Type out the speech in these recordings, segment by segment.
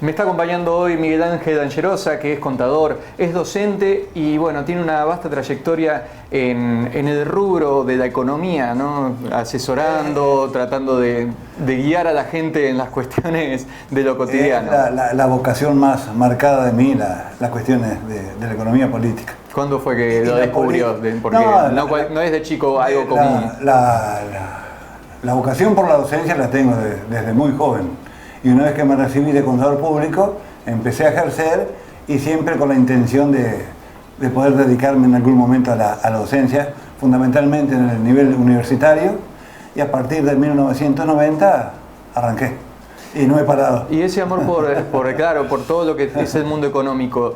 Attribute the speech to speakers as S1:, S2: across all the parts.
S1: Me está acompañando hoy Miguel Ángel Angerosa, que es contador, es docente y bueno, tiene una vasta trayectoria en el rubro de la economía, ¿no? Asesorando, tratando de guiar a la gente en las cuestiones de lo cotidiano.
S2: La vocación más marcada de mí, las cuestiones de la economía política.
S1: ¿Cuándo fue que lo descubrió? Porque no es de chico algo común.
S2: La vocación por la docencia la tengo desde muy joven. Y una vez que me recibí de contador público, empecé a ejercer y siempre con la intención de poder dedicarme en algún momento a la docencia, fundamentalmente en el nivel universitario, y a partir de 1990 arranqué y no he parado.
S1: Y ese amor por todo lo que es el mundo económico,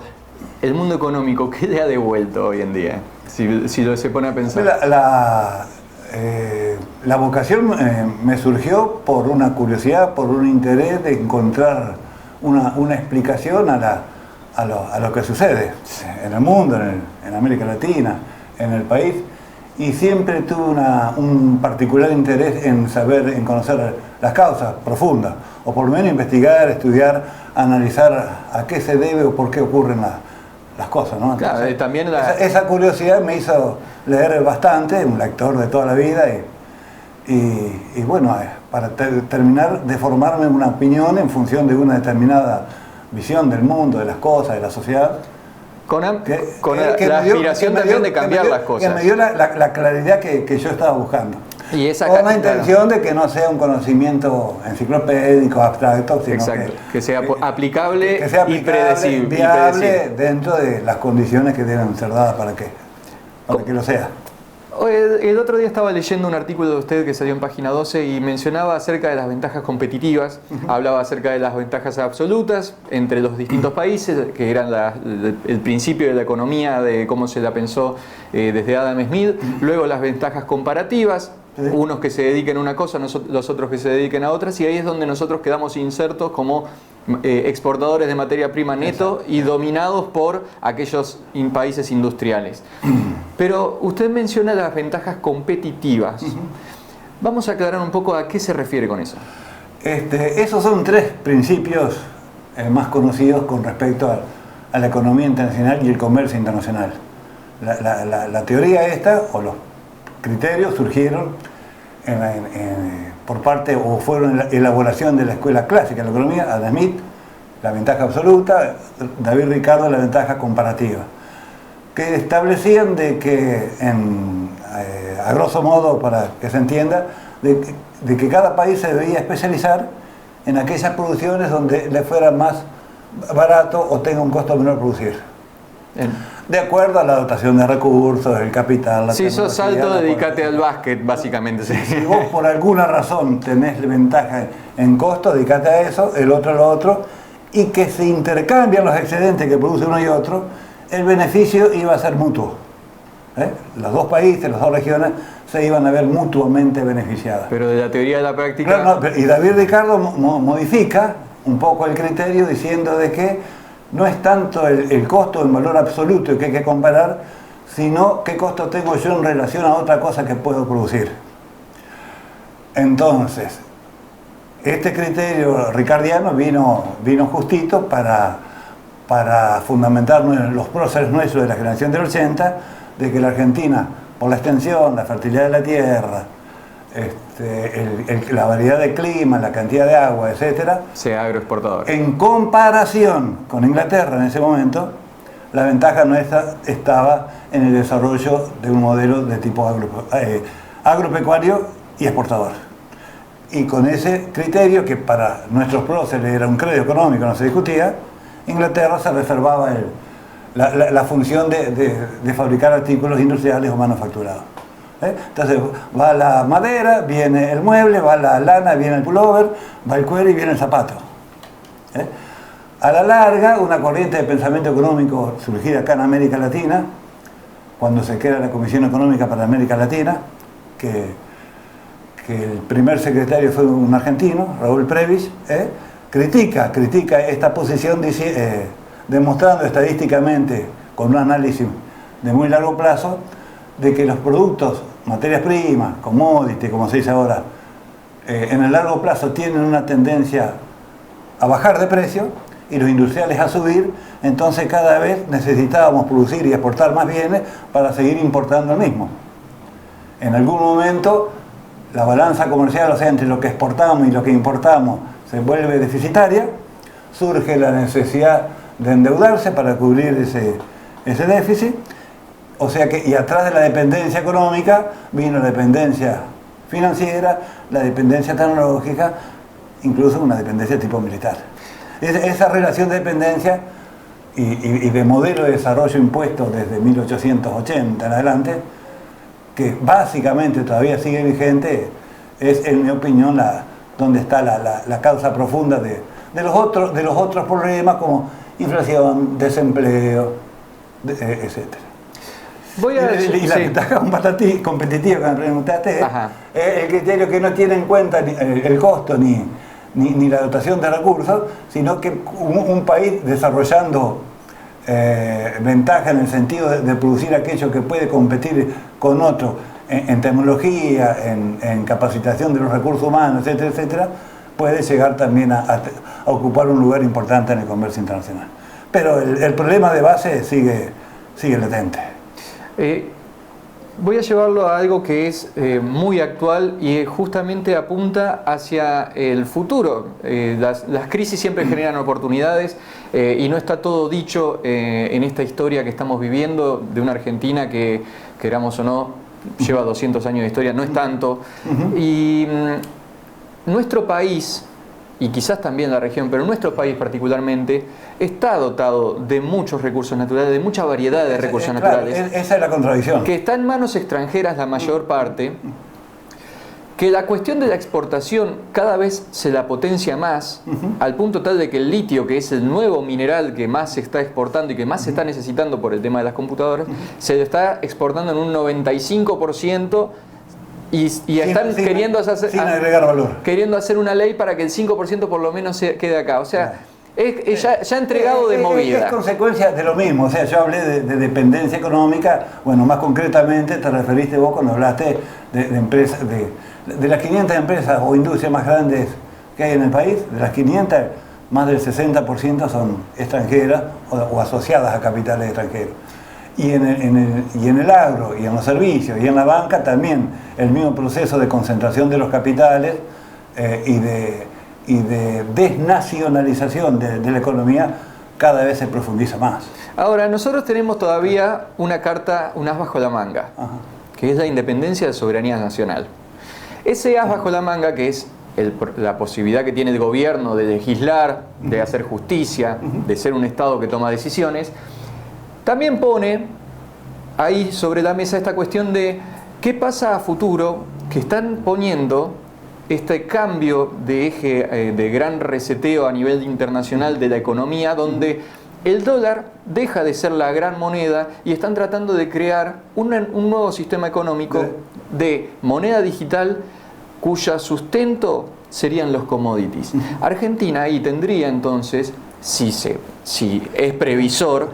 S1: ¿qué le ha devuelto hoy en día? Si lo se pone a pensar.
S2: La vocación me surgió por una curiosidad, por un interés de encontrar una explicación a lo que sucede en el mundo, en América Latina, en el país, y siempre tuve un particular interés en conocer las causas profundas, o por lo menos investigar, estudiar, analizar a qué se debe o por qué ocurren las cosas, ¿no? Entonces,
S1: claro, también
S2: esa curiosidad me hizo leer bastante, un lector de toda la vida, y bueno, para terminar de formarme una opinión en función de una determinada visión del mundo, de las cosas, de la sociedad.
S1: Con la aspiración también de cambiar las cosas.
S2: Que me dio la claridad que yo estaba buscando.
S1: Y esa
S2: con la intención de que no sea un conocimiento enciclopédico, abstracto, sino
S1: que sea aplicable y predecible.
S2: Viable dentro de las condiciones que deben ser dadas para que lo sea.
S1: El otro día estaba leyendo un artículo de usted que salió en página 12 y mencionaba acerca de las ventajas competitivas, hablaba acerca de las ventajas absolutas entre los distintos países, que eran el principio de la economía, de cómo se la pensó desde Adam Smith, luego las ventajas comparativas, unos que se dediquen a una cosa, los otros que se dediquen a otras, y ahí es donde nosotros quedamos insertos como exportadores de materia prima neto y dominados por aquellos países industriales. Pero usted menciona las ventajas competitivas. Vamos a aclarar un poco a qué se refiere con eso.
S2: Esos son tres principios más conocidos con respecto a la economía internacional y el comercio internacional. La teoría esta, o los criterios, surgieron por parte, o fueron la elaboración de la escuela clásica de la economía, Adam Smith, la ventaja absoluta, David Ricardo, la ventaja comparativa, que establecían de que, a grosso modo, para que se entienda, de que cada país se debía especializar en aquellas producciones donde le fuera más barato o tenga un costo menor producir. De acuerdo a la dotación de recursos, el capital, la
S1: si sos salto, dedícate al básquet, básicamente.
S2: Si vos por alguna razón tenés ventaja en costo, dedícate a eso, el otro a lo otro, y que se intercambian los excedentes que produce uno y otro, el beneficio iba a ser mutuo. Los dos países, las dos regiones se iban a ver mutuamente beneficiadas.
S1: Pero de la teoría a la práctica...
S2: Claro, y David Ricardo modifica un poco el criterio diciendo de que no es tanto el costo en valor absoluto que hay que comparar, sino qué costo tengo yo en relación a otra cosa que puedo producir. Entonces, este criterio ricardiano vino justito para fundamentarnos en los próceres nuestros de la generación del 80, de que la Argentina, por la extensión, la fertilidad de la tierra, la variedad de clima, la cantidad de agua, etcétera,
S1: sea agroexportador.
S2: En comparación con Inglaterra en ese momento, la ventaja nuestra estaba en el desarrollo de un modelo de tipo agropecuario y exportador. Y con ese criterio, que para nuestros próceres era un crédito económico, no se discutía, Inglaterra se reservaba la función de fabricar artículos industriales o manufacturados. Entonces va la madera, viene el mueble, va la lana, viene el pullover, va el cuero y viene el zapato. A la larga, una corriente de pensamiento económico surgida acá en América Latina, cuando se crea la Comisión Económica para América Latina, que el primer secretario fue un argentino, Raúl Previs, critica esta posición demostrando estadísticamente, con un análisis de muy largo plazo, de que los productos, materias primas, commodity, como se dice ahora, en el largo plazo tienen una tendencia a bajar de precio y los industriales a subir, entonces cada vez necesitábamos producir y exportar más bienes para seguir importando el mismo. En algún momento la balanza comercial, o sea, entre lo que exportamos y lo que importamos, se vuelve deficitaria, surge la necesidad de endeudarse para cubrir ese déficit, o sea que, y atrás de la dependencia económica vino la dependencia financiera, la dependencia tecnológica, incluso una dependencia de tipo militar. Esa relación de dependencia y de modelo de desarrollo impuesto desde 1880 en adelante, que básicamente todavía sigue vigente, es en mi opinión donde está la causa profunda de los otros problemas como inflación, desempleo, etc. Y la ventaja competitiva que me preguntaste es el criterio que no tiene en cuenta el costo ni la dotación de recursos, sino que un país desarrollando ventaja en el sentido de producir aquello que puede competir con otro en tecnología, en capacitación de los recursos humanos, etcétera, etcétera, puede llegar también a ocupar un lugar importante en el comercio internacional. Pero el problema de base sigue latente.
S1: Voy a llevarlo a algo que es muy actual y justamente apunta hacia el futuro. Las crisis siempre generan oportunidades y no está todo dicho en esta historia que estamos viviendo de una Argentina que, queramos o no, lleva 200 años de historia, no es tanto. Y nuestro país, y quizás también la región, pero nuestro país particularmente, está dotado de muchos recursos naturales, de mucha variedad de recursos naturales.
S2: Esa es la contradicción.
S1: Que está en manos extranjeras la mayor parte, que la cuestión de la exportación cada vez se la potencia más, al punto tal de que el litio, que es el nuevo mineral que más se está exportando y que más se está necesitando por el tema de las computadoras, se lo está exportando en un 95%. Y están queriendo hacer,
S2: sin agregar valor.
S1: Queriendo hacer una ley para que el 5% por lo menos se quede acá. O sea, ya entregado de movida.
S2: Es consecuencia de lo mismo. O sea, yo hablé de dependencia económica. Bueno, más concretamente te referiste vos cuando hablaste de empresas, de las 500 empresas o industrias más grandes que hay en el país. De las 500, más del 60% son extranjeras o asociadas a capitales extranjeros. Y en el agro, y en los servicios, y en la banca también el mismo proceso de concentración de los capitales y de desnacionalización de la economía cada vez se profundiza más.
S1: Ahora, nosotros tenemos todavía una carta, un as bajo la manga, que es la independencia de soberanía nacional. Ese as bajo la manga, que es la posibilidad que tiene el gobierno de legislar, de hacer justicia, de ser un Estado que toma decisiones, también pone ahí sobre la mesa esta cuestión de qué pasa a futuro, que están poniendo este cambio de eje de gran reseteo a nivel internacional de la economía, donde el dólar deja de ser la gran moneda y están tratando de crear un nuevo sistema económico de moneda digital cuya sustento serían los commodities. Argentina ahí tendría entonces, si es previsor,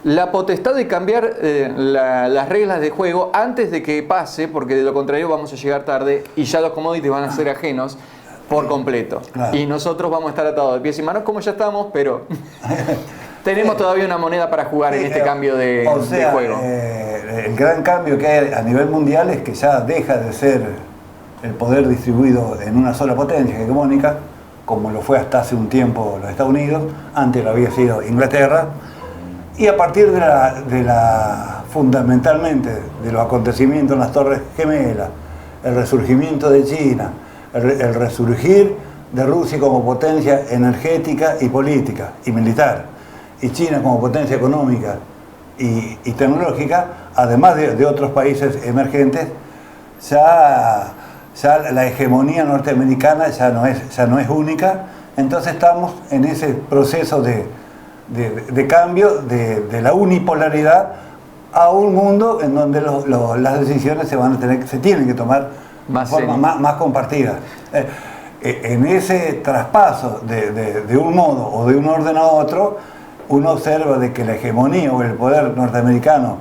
S1: la potestad de cambiar las reglas de juego antes de que pase, porque de lo contrario vamos a llegar tarde y ya los commodities van a ser ajenos por completo. Claro. Y nosotros vamos a estar atados de pies y manos como ya estamos, pero tenemos todavía una moneda para jugar en este cambio de juego.
S2: El gran cambio que hay a nivel mundial es que ya deja de ser el poder distribuido en una sola potencia hegemónica, como lo fue hasta hace un tiempo los Estados Unidos, antes lo había sido Inglaterra. Y a partir fundamentalmente de los acontecimientos en las Torres Gemelas, el resurgimiento de China, el resurgir de Rusia como potencia energética y política y militar, y China como potencia económica y tecnológica, además de otros países emergentes, ya la hegemonía norteamericana ya no es única. Entonces estamos en ese proceso de cambio de la unipolaridad a un mundo en donde las decisiones se tienen que tomar de forma más compartida. En ese traspaso de un modo o de un orden a otro, uno observa de que la hegemonía o el poder norteamericano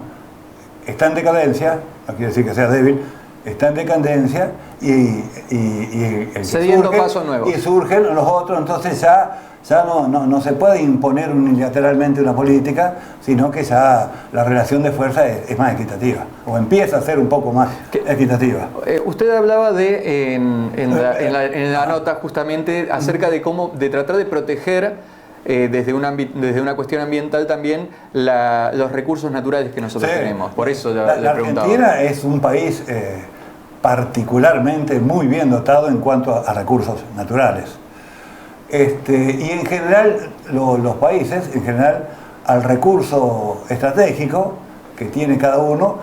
S2: está en decadencia, no quiere decir que sea débil, está en decadencia y
S1: cediendo pasos nuevos.
S2: Y surgen los otros, entonces ya no se puede imponer unilateralmente una política, sino que ya la relación de fuerza es más equitativa, o empieza a ser un poco más equitativa.
S1: Usted hablaba en la nota justamente acerca de tratar de proteger desde una cuestión ambiental también los recursos naturales que nosotros tenemos. Por eso le preguntaba.
S2: Argentina es un país particularmente muy bien dotado en cuanto a recursos naturales. Y en general, los países, en general, al recurso estratégico que tiene cada uno,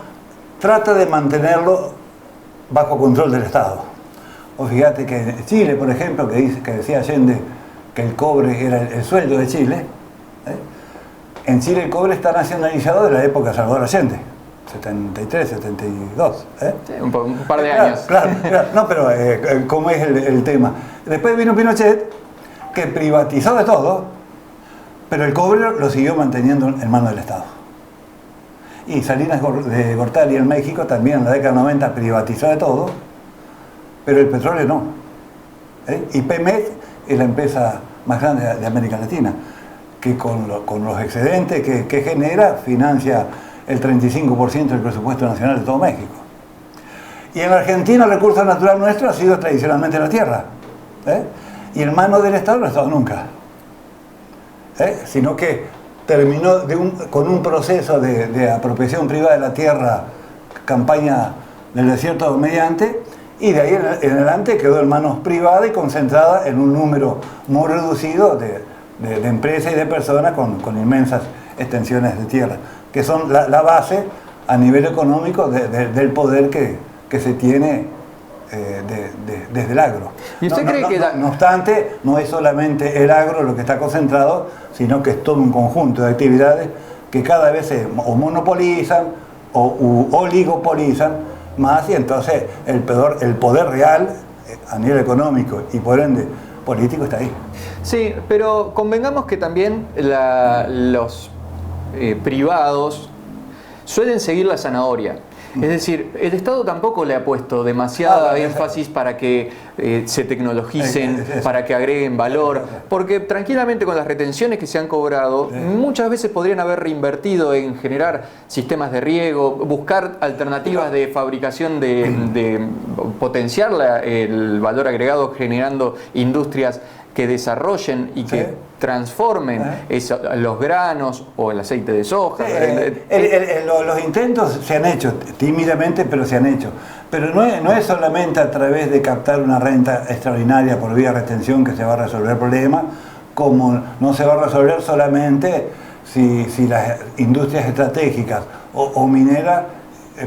S2: trata de mantenerlo bajo control del Estado. O fíjate que en Chile, por ejemplo, que decía Allende que el cobre era el sueldo de Chile, en Chile el cobre está nacionalizado de la época de Salvador Allende, 73, 72.
S1: Sí, un par de años.
S2: Claro. No, pero ¿cómo es el tema? Después vino Pinochet, que privatizó de todo, pero el cobre lo siguió manteniendo en manos del Estado. Y Salinas de Gortari en México también en la década 90 privatizó de todo, pero el petróleo no. Y Pemex es la empresa más grande de América Latina, que con los excedentes que genera financia el 35% del presupuesto nacional de todo México. Y en Argentina el recurso natural nuestro ha sido tradicionalmente la tierra. Y en manos del Estado no ha estado nunca. Sino que terminó con un proceso de apropiación privada de la tierra, campaña del desierto mediante, y de ahí en adelante quedó en manos privadas y concentrada en un número muy reducido de empresas y de personas con inmensas extensiones de tierra, que son la base a nivel económico del poder que se tiene desde el agro.
S1: ¿Y usted cree que
S2: no obstante, no es solamente el agro lo que está concentrado, sino que es todo un conjunto de actividades que cada vez se o monopolizan o oligopolizan más, y entonces el poder real a nivel económico y por ende político está ahí.
S1: Sí, pero convengamos que también los privados suelen seguir la zanahoria. Es decir, el Estado tampoco le ha puesto demasiada énfasis para que se tecnologicen, para que agreguen valor, porque tranquilamente con las retenciones que se han cobrado, muchas veces podrían haber reinvertido en generar sistemas de riego, buscar alternativas de fabricación, de potenciar el valor agregado generando industrias que desarrollen y que transformen los granos o el aceite de soja.
S2: Los intentos se han hecho, tímidamente, pero se han hecho. Pero no es solamente a través de captar una renta extraordinaria por vía de retención que se va a resolver el problema, como no se va a resolver solamente si las industrias estratégicas o mineras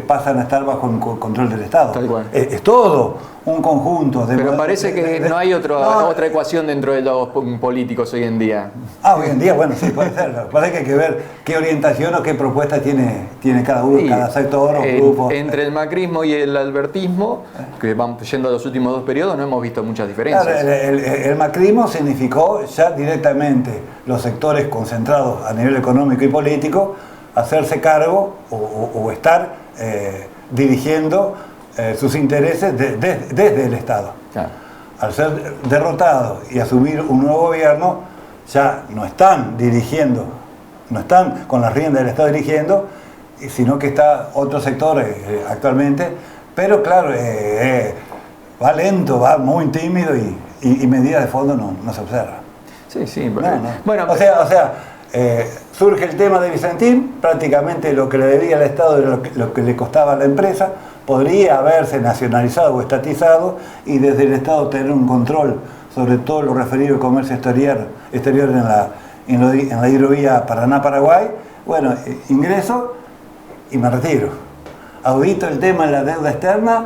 S2: pasan a estar bajo el control del Estado.
S1: Tal cual.
S2: Es todo un conjunto de...
S1: Pero parece que no hay otra ecuación dentro de los políticos hoy en día.
S2: Hoy en día, bueno, sí, puede ser. Parece que hay que ver qué orientación o qué propuesta tiene cada uno, cada sector o grupo.
S1: Entre el macrismo y el albertismo, que van yendo a los últimos dos periodos, no hemos visto muchas diferencias.
S2: Claro, el macrismo significó ya directamente los sectores concentrados a nivel económico y político hacerse cargo o estar dirigiendo sus intereses desde el Estado. Claro. Al ser derrotados y asumir un nuevo gobierno, ya no están dirigiendo, no están con las riendas del Estado dirigiendo, sino que está otro sector actualmente, pero claro, va lento, va muy tímido y medidas de fondo no se observan.
S1: Sí, pero... Bueno,
S2: o sea, surge el tema de Vicentín, prácticamente lo que le debía al Estado era lo que le costaba a la empresa, podría haberse nacionalizado o estatizado y desde el Estado tener un control sobre todo lo referido al comercio exterior en la hidrovía Paraná-Paraguay. Bueno, ingreso y me retiro. Audito el tema de la deuda externa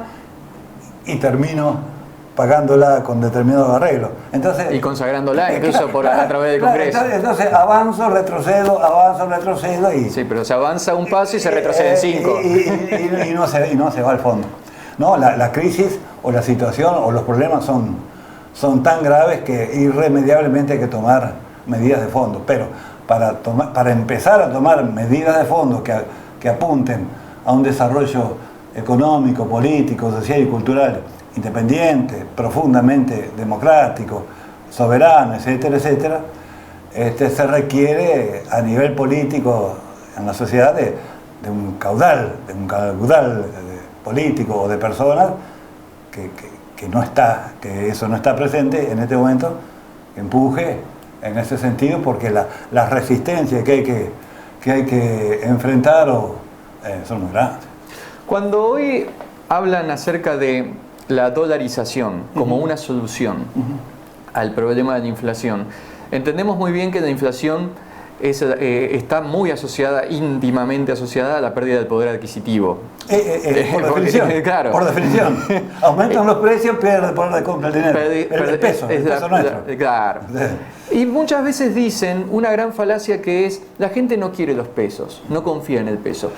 S2: y termino pagándola con determinados arreglos. Entonces,
S1: y consagrándola incluso a través del Congreso.
S2: Entonces avanzo, retrocedo y...
S1: Sí, pero se avanza un paso y se retroceden 5.
S2: Y no se va al fondo. No, la crisis o la situación o los problemas son tan graves que irremediablemente hay que tomar medidas de fondo. Pero para empezar a tomar medidas de fondo que apunten a un desarrollo económico, político, social y cultural independiente, profundamente democrático, soberano, etcétera, etcétera, se requiere a nivel político en la sociedad de un caudal político o de personas que eso no está presente en este momento, que empuje en ese sentido, porque las resistencias que hay que enfrentar son muy grandes.
S1: Cuando hoy hablan acerca de la dolarización como una solución al problema de la inflación, entendemos muy bien que la inflación está muy asociada, íntimamente asociada a la pérdida del poder adquisitivo.
S2: Por definición,
S1: claro.
S2: Por definición. Aumentan los precios, pierde el poder de compra el dinero. El peso nuestro.
S1: Claro. Y muchas veces dicen una gran falacia que es: la gente no quiere los pesos, no confía en el peso.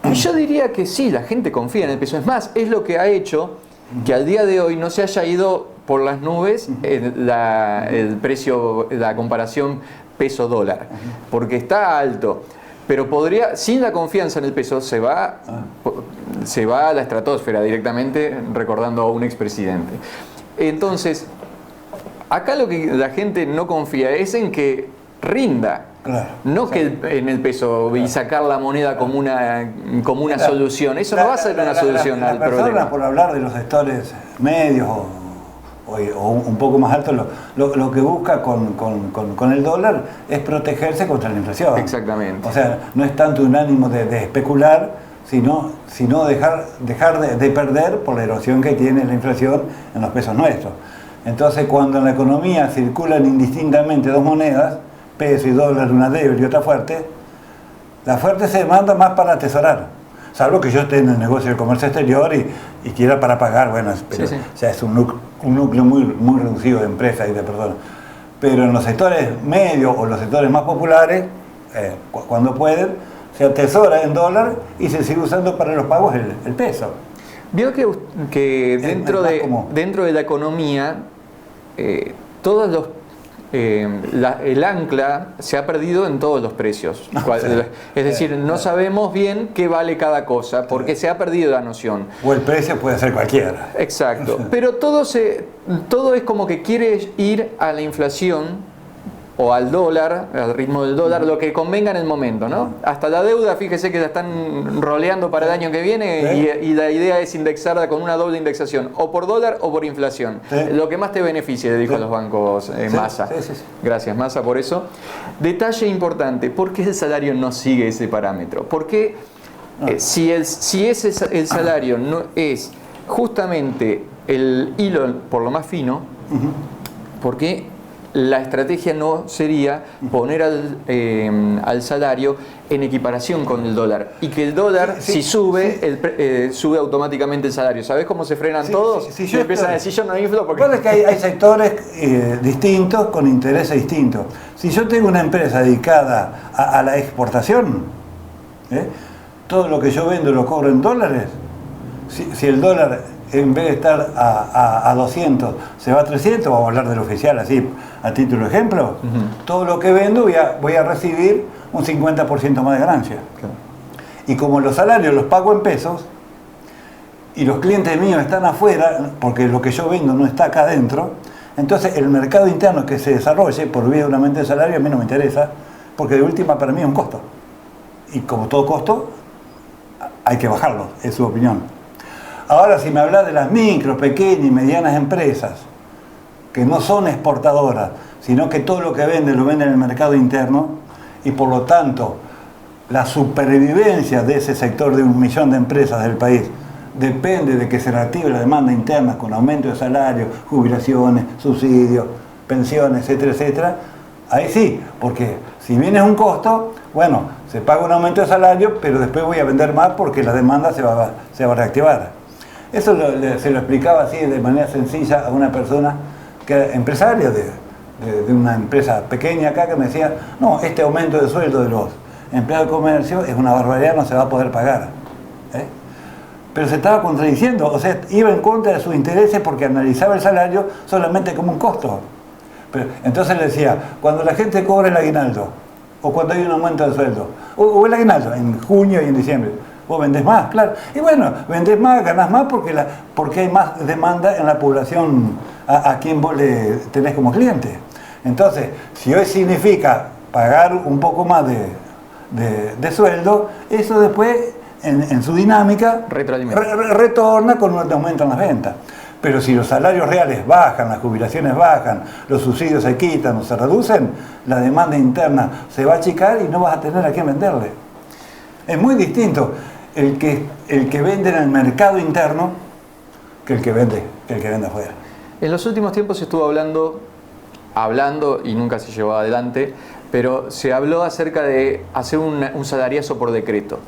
S1: Y yo diría que sí, la gente confía en el peso. Es más, es lo que ha hecho que al día de hoy no se haya ido por las nubes el precio, la comparación peso-dólar, porque está alto. Pero sin la confianza en el peso se va a la estratosfera directamente, recordando a un expresidente. Entonces, acá lo que la gente no confía es en que rinda.
S2: Claro,
S1: no que en el peso y sacar la moneda como una solución. Eso no va a ser una solución al problema.
S2: Por hablar de los sectores medios o un poco más altos, lo que busca con el dólar es protegerse contra la inflación.
S1: Exactamente.
S2: O sea, no es tanto un ánimo de especular, sino dejar de perder por la erosión que tiene la inflación en los pesos nuestros. Entonces, cuando en la economía circulan indistintamente dos monedas, peso y dólar, una débil y otra fuerte, la fuerte se demanda más para atesorar, salvo que yo esté en el negocio del comercio exterior y quiera para pagar, bueno, pero, sí. O sea, es un núcleo muy reducido de empresas y de personas. Pero en los sectores medios o los sectores más populares, cuando pueden, se atesora en dólar y se sigue usando para los pagos el peso.
S1: Vio que dentro de la economía, todos los el ancla se ha perdido en todos los precios. Es decir, no sabemos bien qué vale cada cosa porque se ha perdido la noción.
S2: O el precio puede ser cualquiera.
S1: Exacto. Pero todo es como que quiere ir a la inflación o al dólar, al ritmo del dólar, lo que convenga en el momento, ¿no? Hasta la deuda, fíjese que la están roleando para el año que viene y la idea es indexarla con una doble indexación, o por dólar o por inflación. Lo que más te beneficie, dijo los bancos Massa. Sí. Gracias, Massa, por eso. Detalle importante, ¿por qué el salario no sigue ese parámetro? Porque si el salario no es justamente el hilo por lo más fino, ¿por qué la estrategia no sería poner al salario en equiparación con el dólar? Y que el dólar, si sube, sube automáticamente el salario. ¿Sabés cómo se frenan todos? Y empiezan a decir: yo no inflo porque...
S2: Lo que pasa es que hay sectores distintos con intereses distintos. Si yo tengo una empresa dedicada a la exportación, todo lo que yo vendo lo cobro en dólares. Si el dólar, en vez de estar a 200, se va a 300, vamos a hablar del oficial así, a título de ejemplo, todo lo que vendo voy a recibir un 50% más de ganancia. Claro. Y como los salarios los pago en pesos, y los clientes míos están afuera, porque lo que yo vendo no está acá adentro, entonces el mercado interno que se desarrolle por vía de un aumento de salario a mí no me interesa, porque de última para mí es un costo. Y como todo costo, hay que bajarlo, es su opinión. Ahora, si me hablas de las micro, pequeñas y medianas empresas, que no son exportadoras, sino que todo lo que venden lo venden en el mercado interno, y por lo tanto, la supervivencia de ese sector de 1 millón de empresas del país depende de que se reactive la demanda interna con aumento de salario, jubilaciones, subsidios, pensiones, etcétera, etcétera, ahí sí, porque si bien es un costo, bueno, se paga un aumento de salario, pero después voy a vender más porque la demanda se va a reactivar. Eso se lo explicaba así de manera sencilla a una persona que era empresaria de una empresa pequeña acá, que me decía: no, este aumento de sueldo de los empleados de comercio es una barbaridad, no se va a poder pagar. Pero se estaba contradiciendo, o sea, iba en contra de sus intereses porque analizaba el salario solamente como un costo. Entonces le decía: cuando la gente cobra el aguinaldo, o cuando hay un aumento de sueldo, o el aguinaldo en junio y en diciembre, vos vendés más, claro. Y bueno, vendés más, ganás más porque hay más demanda en la población a quien vos le tenés como cliente. Entonces, si hoy significa pagar un poco más de sueldo, eso después en su dinámica retorna con un aumento en las ventas. Pero si los salarios reales bajan, las jubilaciones bajan, los subsidios se quitan o se reducen, la demanda interna se va a achicar y no vas a tener a quién venderle. Es muy distinto el que vende en el mercado interno que el que vende afuera.
S1: En los últimos tiempos se estuvo hablando y nunca se llevó adelante, pero se habló acerca de hacer un salariazo por decreto.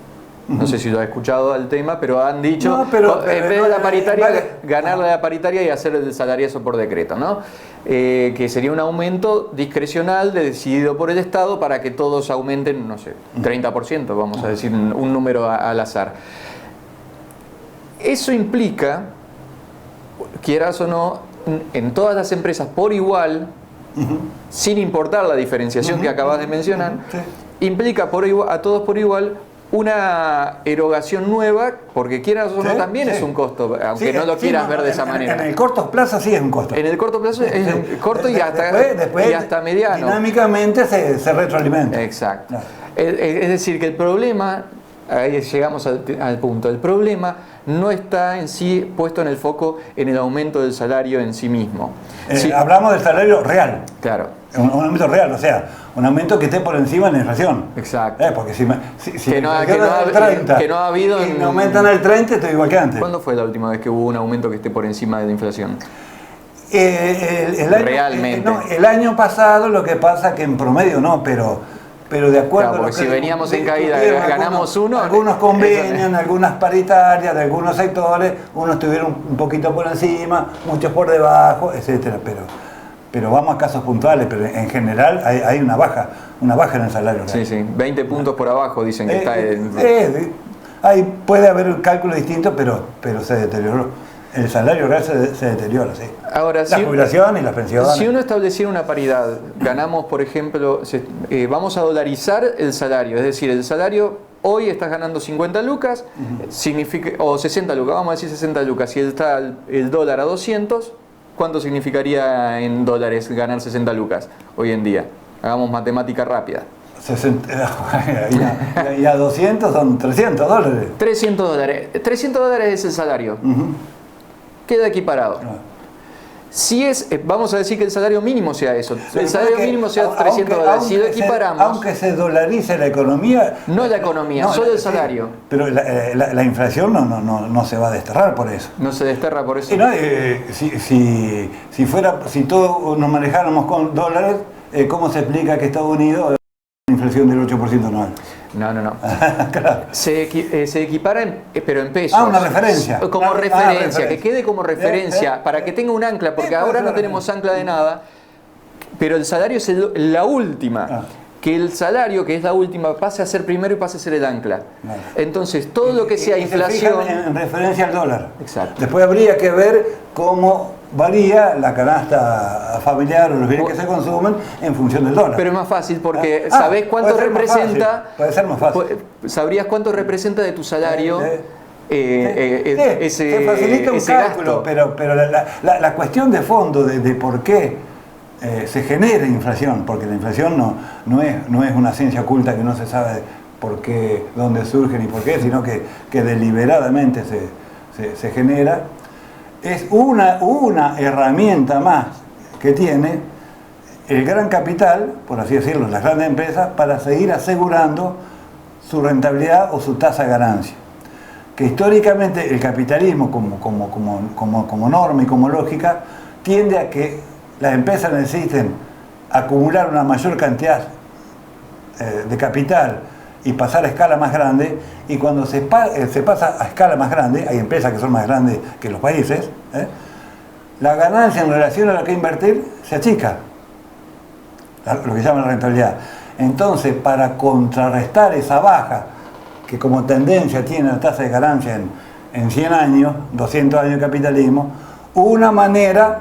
S1: No sé si lo has escuchado al tema, pero han dicho,
S2: no, pero
S1: en vez de la paritaria, ganarle la paritaria y hacer el salariazo por decreto, ¿no? Que sería un aumento discrecional decidido por el Estado para que todos aumenten, no sé, 30%, vamos a decir un número al azar. Eso implica, quieras o no, en todas las empresas por igual, sin importar la diferenciación que acabas de mencionar, implica a todos por igual una erogación nueva, porque quieras o no también es un costo, aunque no lo quieras ver de esa manera.
S2: En el corto plazo sí es un costo.
S1: En el corto plazo es corto y hasta mediano.
S2: Dinámicamente se retroalimenta.
S1: Exacto. Claro. Es decir, que el problema, ahí llegamos al punto, el problema no está en sí puesto en el foco en el aumento del salario en sí mismo.
S2: Hablamos del salario real.
S1: Claro.
S2: Un aumento real, o sea, un aumento que esté por encima de la inflación.
S1: Exacto.
S2: Porque si
S1: que no ha habido
S2: y me aumentan el 30, estoy igual que antes.
S1: ¿Cuándo fue la última vez que hubo un aumento que esté por encima de la inflación?
S2: Realmente. El año pasado, lo que pasa que en promedio no, pero de acuerdo.
S1: Claro, porque si veníamos en caída, ganamos uno.
S2: Algunos convenios, algunas paritarias de algunos sectores, unos estuvieron un poquito por encima, muchos por debajo, etcétera. Pero vamos a casos puntuales, pero en general hay una baja en el salario real.
S1: Sí, 20 puntos por abajo dicen que está
S2: ahí puede haber un cálculo distinto, pero se deterioró. El salario real se deteriora, sí.
S1: Ahora,
S2: la jubilación y las pensiones.
S1: Si uno estableciera una paridad, ganamos, por ejemplo, vamos a dolarizar el salario, es decir, el salario hoy estás ganando 50 lucas, o 60 lucas, vamos a decir 60 lucas, si está el dólar a 200, ¿cuánto significaría en dólares ganar 60 lucas hoy en día? Hagamos matemática rápida.
S2: 60, y a 200 son 300 dólares.
S1: 300 dólares. 300 dólares es el salario. Queda equiparado. Si vamos a decir que el salario mínimo sea eso. El salario mínimo sea 300 dólares. Si lo equiparamos.
S2: Aunque se dolarice la economía.
S1: No la economía, solo el salario.
S2: Pero la inflación no se va a desterrar por eso.
S1: No se desterra por eso.
S2: No, si todos nos manejáramos con dólares, ¿cómo se explica que Estados Unidos una inflación del 8% anual?
S1: No.
S2: Claro.
S1: Se equipara, pero en pesos.
S2: Una referencia.
S1: Como referencia, que quede como referencia, para que tenga un ancla, porque ahora no tenemos ancla de nada, pero el salario es la última. Que el salario, que es la última, pase a ser primero y pase a ser el ancla. Entonces, todo lo que sea inflación...
S2: Se fijan en referencia al dólar.
S1: Exacto.
S2: Después habría que ver cómo varía la canasta familiar o los bienes que se consumen en función del dólar.
S1: Pero es más fácil porque sabés cuánto representa...
S2: Puede ser más fácil.
S1: Sabrías cuánto representa de tu salario
S2: se facilita un cálculo,
S1: gasto.
S2: Pero la cuestión de fondo de por qué se genera inflación, porque la inflación no es una ciencia oculta que no se sabe por qué, dónde surge ni por qué, sino que deliberadamente se genera, es una herramienta más que tiene el gran capital, por así decirlo, las grandes empresas, para seguir asegurando su rentabilidad o su tasa de ganancia. Que históricamente el capitalismo como norma y como lógica tiende a que las empresas necesiten acumular una mayor cantidad de capital y pasar a escala más grande, y cuando se pasa a escala más grande, hay empresas que son más grandes que los países, la ganancia en relación a lo que invertir se achica, lo que llaman la rentabilidad. Entonces, para contrarrestar esa baja, que como tendencia tiene la tasa de ganancia en 100 años, 200 años de capitalismo, una manera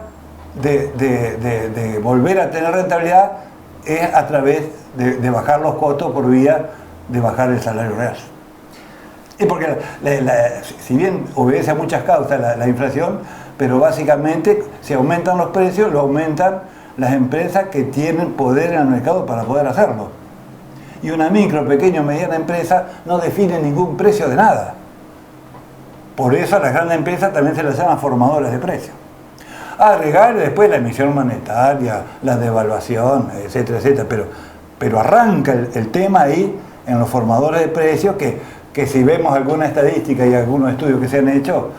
S2: de volver a tener rentabilidad es a través de bajar los costos por vía de bajar el salario real. Y porque si bien obedece a muchas causas la inflación, pero básicamente si aumentan los precios, lo aumentan las empresas que tienen poder en el mercado para poder hacerlo. Y una micro, pequeña o mediana empresa no define ningún precio de nada. Por eso a las grandes empresas también se las llama formadoras de precios. Agregar después la emisión monetaria, la devaluación, etcétera, etcétera. Pero arranca el tema ahí en los formadores de precios que si vemos alguna estadística y algunos estudios que se han hecho,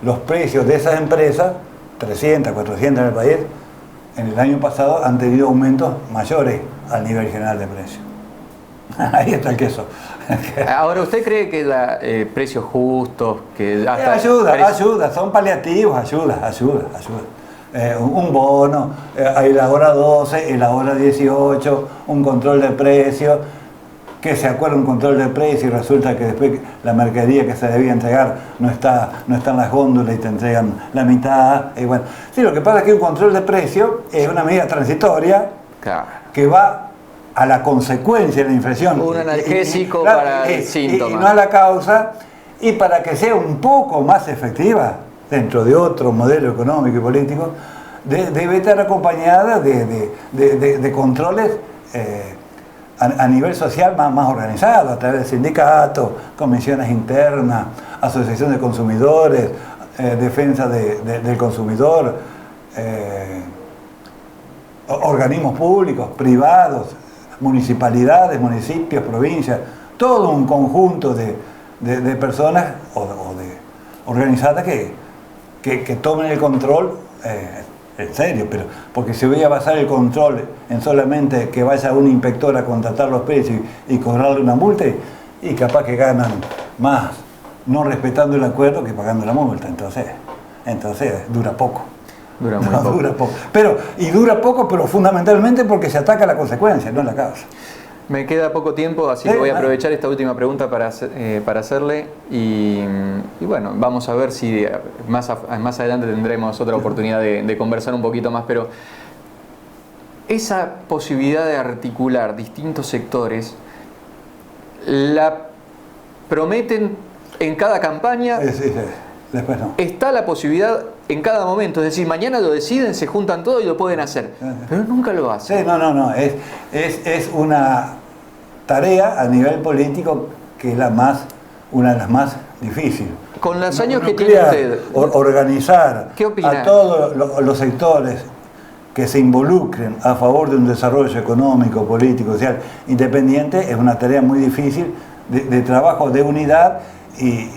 S2: los precios de esas empresas, 300, 400 en el país, en el año pasado han tenido aumentos mayores al nivel general de precios. Ahí está el queso.
S1: Ahora, ¿usted cree que precios justos, que hasta
S2: ayuda, son paliativos, ayuda. Un bono, la hora 12, la hora 18, un control de precios, que se acuerda un control de precios y resulta que después la mercadería que se debía entregar no está en las góndolas y te entregan la mitad. Bueno, sí, lo que pasa es que un control de precios es una medida transitoria, claro, que va a la consecuencia de la inflación.
S1: Un analgésico para el síntoma.
S2: Y no a la causa, y para que sea un poco más efectiva, dentro de otro modelo económico y político, debe estar acompañada de controles a nivel social más organizado, a través de sindicatos, comisiones internas, asociación de consumidores, defensa del consumidor, organismos públicos, privados, municipalidades, municipios, provincias, todo un conjunto de personas o de organizadas que tomen el control en serio, pero porque si voy a basar el control en solamente que vaya un inspector a contratar los precios y cobrarle una multa, y capaz que ganan más no respetando el acuerdo que pagando la multa, entonces dura poco.
S1: Dura muy poco.
S2: Dura poco. Dura poco, pero fundamentalmente porque se ataca la consecuencia, no la causa.
S1: Me queda poco tiempo, así que voy a aprovechar esta última pregunta para hacerle y bueno, vamos a ver si más adelante tendremos otra oportunidad de conversar un poquito más, pero esa posibilidad de articular distintos sectores, ¿la prometen en cada campaña?
S2: Sí. Después no.
S1: Está la posibilidad en cada momento, es decir, mañana lo deciden, se juntan todos y lo pueden hacer, pero nunca lo hacen.
S2: Sí, no, es una tarea a nivel político que es una de las más difíciles.
S1: Con los años que tiene usted,
S2: organizar
S1: ¿qué opina?
S2: A todos los sectores que se involucren a favor de un desarrollo económico, político, social, independiente, es una tarea muy difícil de trabajo, de unidad. Y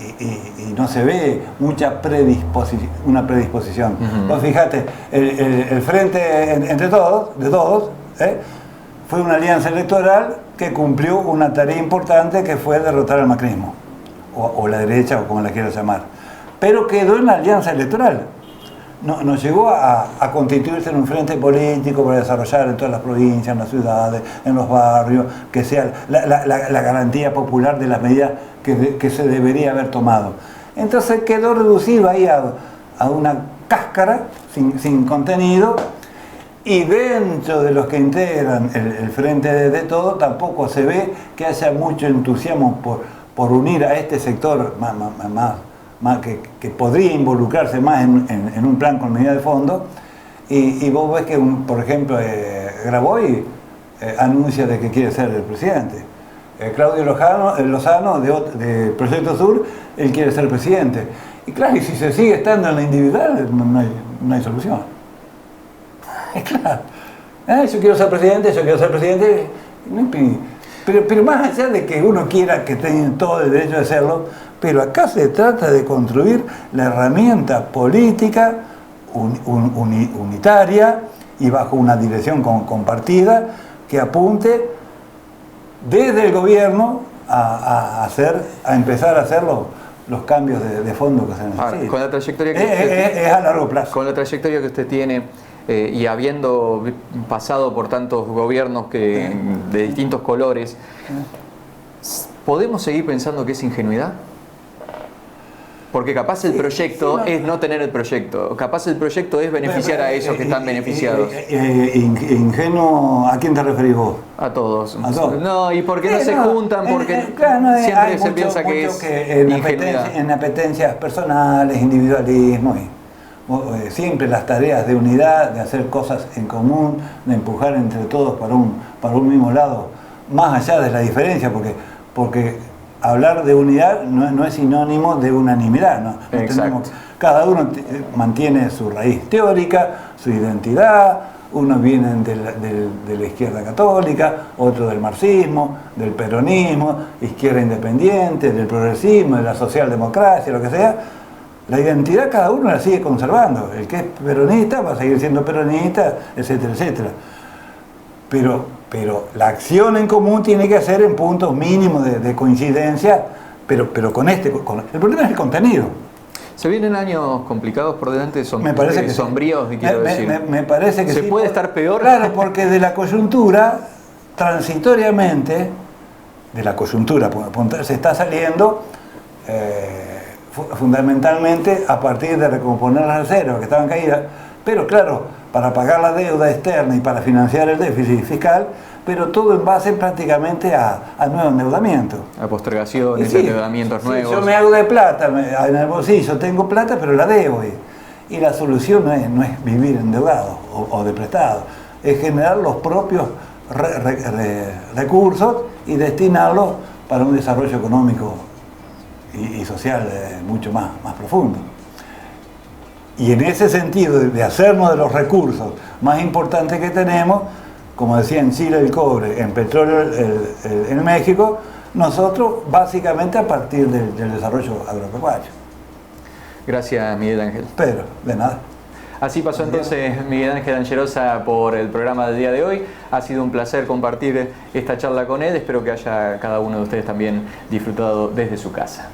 S2: no se ve mucha predisposición. Vos fíjate, el frente entre todos, de todos, fue una alianza electoral que cumplió una tarea importante que fue derrotar al macrismo, o la derecha, o como la quieras llamar. Pero quedó en la alianza electoral. No llegó a constituirse en un frente político para desarrollar en todas las provincias, en las ciudades, en los barrios, que sea la garantía popular de las medidas que se debería haber tomado. Entonces quedó reducido ahí a una cáscara sin contenido, y dentro de los que integran el frente de todo tampoco se ve que haya mucho entusiasmo por unir a este sector más que podría involucrarse más en un plan con medida de fondo, y vos ves que, por ejemplo, Graboy anuncia de que quiere ser el presidente. Claudio Lozano de Proyecto Sur, él quiere ser presidente. Y claro, y si se sigue estando en la individual, no hay solución. Es claro. Yo quiero ser presidente. Pero más allá de que uno quiera, que tenga todo el derecho de hacerlo, pero acá se trata de construir la herramienta política unitaria y bajo una dirección compartida que apunte desde el gobierno a empezar a hacer los cambios de fondo que se necesitan.
S1: Con la trayectoria
S2: es a largo plazo.
S1: Con la trayectoria que usted tiene y habiendo pasado por tantos gobiernos de distintos colores, ¿podemos seguir pensando que es ingenuidad? Porque capaz el proyecto es no tener el proyecto, capaz el proyecto es beneficiar a esos que están beneficiados.
S2: Ingenuo, ¿a quién te referís vos?
S1: A todos.
S2: ¿A todos?
S1: No, y porque no se juntan, porque siempre se piensa que es ingenuidad.
S2: En apetencias personales, individualismo, y siempre las tareas de unidad, de hacer cosas en común, de empujar entre todos para un mismo lado, más allá de la diferencia, porque hablar de unidad no es sinónimo de unanimidad, ¿no? Cada uno mantiene su raíz teórica, su identidad, unos vienen de la izquierda católica, otros del marxismo, del peronismo, izquierda independiente, del progresismo, de la socialdemocracia, lo que sea. La identidad cada uno la sigue conservando. El que es peronista va a seguir siendo peronista, etcétera, etcétera. Pero la acción en común tiene que ser en puntos mínimos de coincidencia, pero el problema es el contenido.
S1: Se vienen años complicados por delante,
S2: me parece que
S1: sombríos, quiero decir.
S2: Me parece que
S1: ¿Se puede estar peor?
S2: Claro, porque de la coyuntura, transitoriamente, de la coyuntura se está saliendo fundamentalmente a partir de recomponer las reservas que estaban caídas, pero claro, para pagar la deuda externa y para financiar el déficit fiscal, pero todo en base prácticamente a nuevo endeudamiento.
S1: A postergaciones, endeudamientos nuevos.
S2: Yo me hago de plata, en el bolsillo tengo plata, pero la debo. Y la solución no es vivir endeudado o de prestado, es generar los propios recursos y destinarlos para un desarrollo económico y social mucho más profundo. Y en ese sentido, de hacernos de los recursos más importantes que tenemos, como decía en Chile el cobre, en petróleo en México, nosotros básicamente a partir del desarrollo agropecuario.
S1: Gracias, Miguel Ángel.
S2: Pero, de nada.
S1: Así pasó entonces Miguel Ángel Angerosa por el programa del día de hoy. Ha sido un placer compartir esta charla con él. Espero que haya cada uno de ustedes también disfrutado desde su casa.